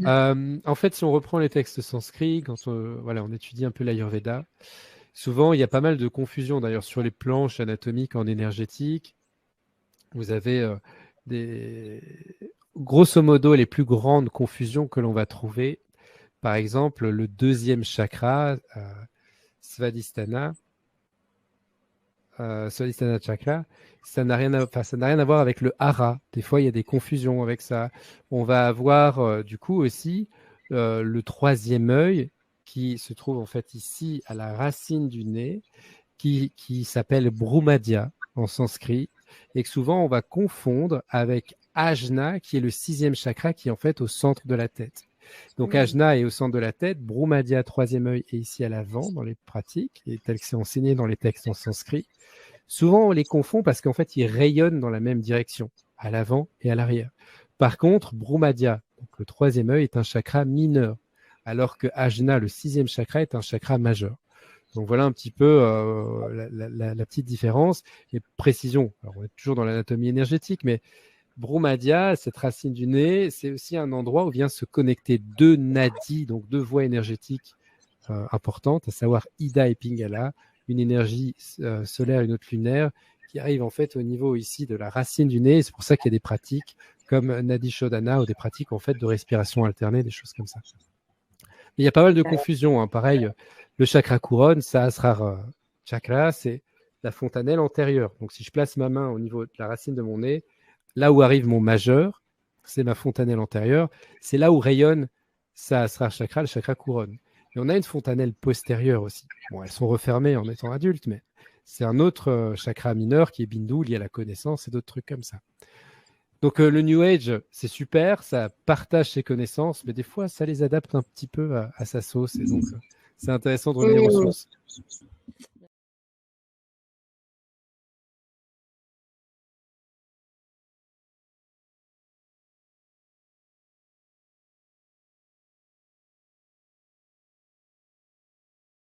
En fait, si on reprend les textes sanscrits, quand on étudie un peu l'Ayurveda, souvent il y a pas mal de confusion d'ailleurs sur les planches anatomiques en énergétique. Vous avez grosso modo les plus grandes confusions que l'on va trouver. Par exemple, le deuxième chakra, Svadhisthana, Svadhisthana chakra, ça n'a rien à voir avec le hara. Des fois, il y a des confusions avec ça. On va avoir du coup aussi le troisième œil qui se trouve en fait ici à la racine du nez, qui s'appelle Brumadhya en sanskrit, et que souvent on va confondre avec Ajna, qui est le sixième chakra, qui est en fait au centre de la tête. Donc Ajna est au centre de la tête, Brumadhya, troisième œil, est ici à l'avant dans les pratiques, et tel que c'est enseigné dans les textes en sanskrit. Souvent on les confond parce qu'en fait ils rayonnent dans la même direction, à l'avant et à l'arrière. Par contre, Brumadhya, donc le troisième œil, est un chakra mineur, alors que Ajna, le sixième chakra, est un chakra majeur. Donc voilà un petit peu la petite différence. Et précision, alors on est toujours dans l'anatomie énergétique, mais Brumadhya, cette racine du nez, c'est aussi un endroit où vient se connecter deux nadis, donc deux voies énergétiques importantes, à savoir Ida et Pingala, une énergie solaire et une autre lunaire, qui arrive en fait au niveau ici de la racine du nez. C'est pour ça qu'il y a des pratiques comme Nadi Shodhana ou des pratiques en fait de respiration alternée, des choses comme ça. Mais il y a pas mal de confusion. Hein. Pareil, le chakra couronne, Sahasrara chakra, c'est la fontanelle antérieure. Donc si je place ma main au niveau de la racine de mon nez, là où arrive mon majeur, c'est ma fontanelle antérieure. C'est là où rayonne Sahasrara chakra, le chakra couronne. Et on a une fontanelle postérieure aussi. Bon, elles sont refermées en étant adultes, mais c'est un autre chakra mineur qui est Bindu, lié à la connaissance et d'autres trucs comme ça. Donc le New Age, c'est super, ça partage ses connaissances, mais des fois, ça les adapte un petit peu à sa sauce. Et donc, c'est intéressant de revenir aux sources.